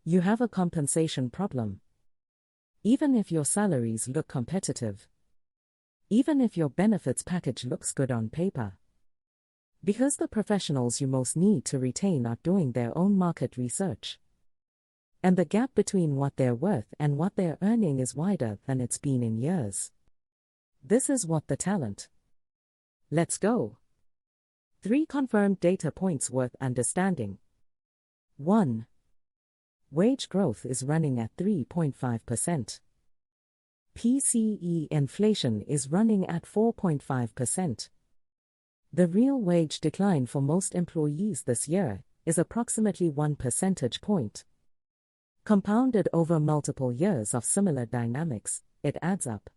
You have a compensation problem. Even if your salaries look competitive. Even if your benefits package looks good on paper. Because the professionals you most need to retain are doing their own market research. And the gap between what they're worth and what they're earning is wider than it's been in years. This is what the talent. Let's go. 3 confirmed data points worth understanding. 1. Wage growth is running at 3.5%. PCE inflation is running at 4.5%. The real wage decline for most employees this year is approximately 1 percentage point. Compounded over multiple years of similar dynamics, it adds up.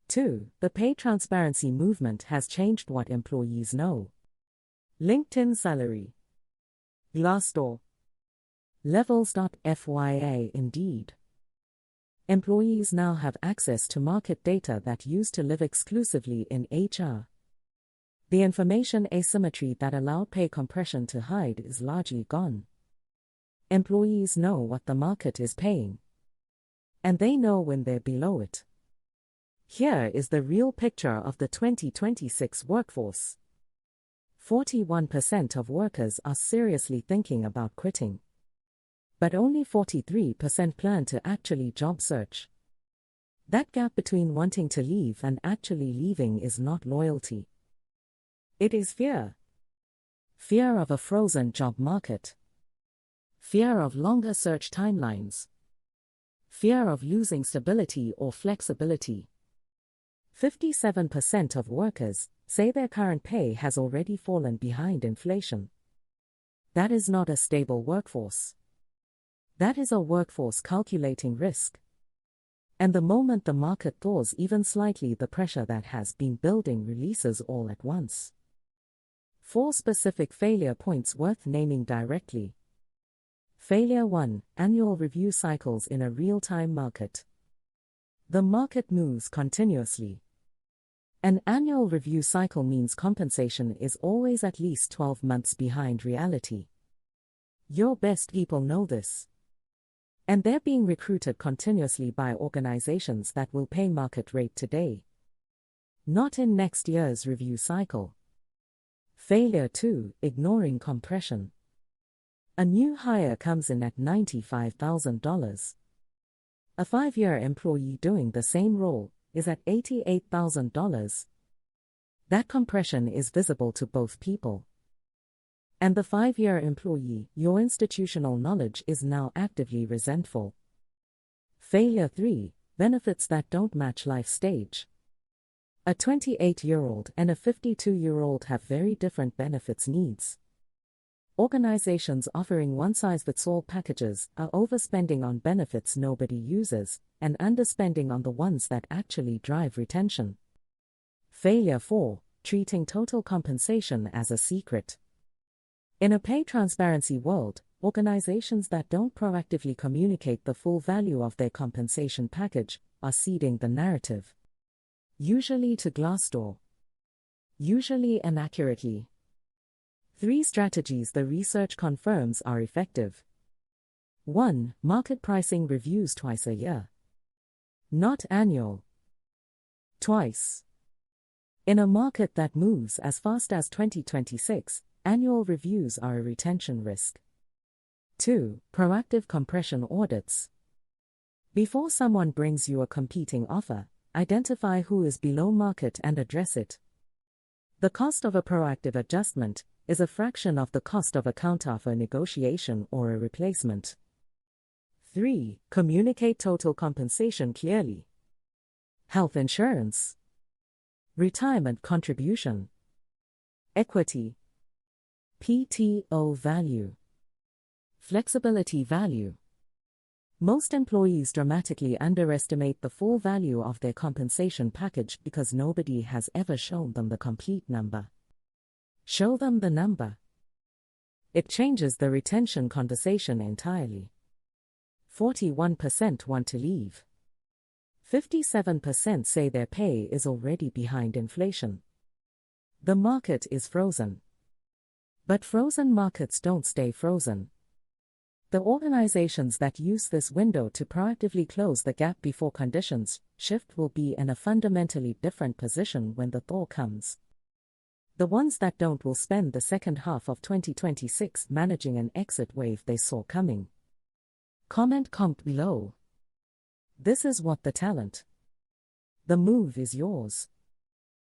2. The pay transparency movement has changed what employees know. LinkedIn salary. Glassdoor. Levels.fya. Indeed. Employees now have access to market data that used to live exclusively in HR. The information asymmetry that allowed pay compression to hide is largely gone. Employees know what the market is paying. And they know when they're below it. Here is the real picture of the 2026 workforce. 41% of workers are seriously thinking about quitting. But only 43% plan to actually job search. That gap between wanting to leave and actually leaving is not loyalty. It is fear. Fear of a frozen job market. Fear of longer search timelines. Fear of losing stability or flexibility. 57% of workers say their current pay has already fallen behind inflation. That is not a stable workforce. That is a workforce calculating risk. And the moment the market thaws even slightly, the pressure that has been building releases all at once. 4 specific failure points worth naming directly. Failure 1. Annual review cycles in a real-time market. The market moves continuously. An annual review cycle means compensation is always at least 12 months behind reality. Your best people know this. And they're being recruited continuously by organizations that will pay market rate today. Not in next year's review cycle. Failure 2. Ignoring compression. A new hire comes in at $95,000. A 5-year employee doing the same role is at $88,000. That compression is visible to both people. And the 5-year employee, your institutional knowledge is now actively resentful. Failure 3. Benefits that don't match life stage. A 28-year-old and a 52-year-old have very different benefits needs. Organizations offering one-size-fits-all packages are overspending on benefits nobody uses, and underspending on the ones that actually drive retention. Failure 4. Treating total compensation as a secret. In a pay transparency world, organizations that don't proactively communicate the full value of their compensation package are seeding the narrative. Usually to Glassdoor. Usually inaccurately. 3 strategies the research confirms are effective. 1. Market pricing reviews twice a year. Not annual. Twice. In a market that moves as fast as 2026, annual reviews are a retention risk. 2. Proactive compression audits. Before someone brings you a competing offer, identify who is below market and address it. The cost of a proactive adjustment is a fraction of the cost of a counteroffer negotiation or a replacement. 3. Communicate total compensation clearly. Health insurance. Retirement contribution. Equity. PTO value. Flexibility value. Most employees dramatically underestimate the full value of their compensation package because nobody has ever shown them the complete number. Show them the number. It changes the retention conversation entirely. 41% want to leave. 57% say their pay is already behind inflation. The market is frozen. But frozen markets don't stay frozen. The organizations that use this window to proactively close the gap before conditions shift will be in a fundamentally different position when the thaw comes. The ones that don't will spend the second half of 2026 managing an exit wave they saw coming. Comment below. This is what the talent. The move is yours.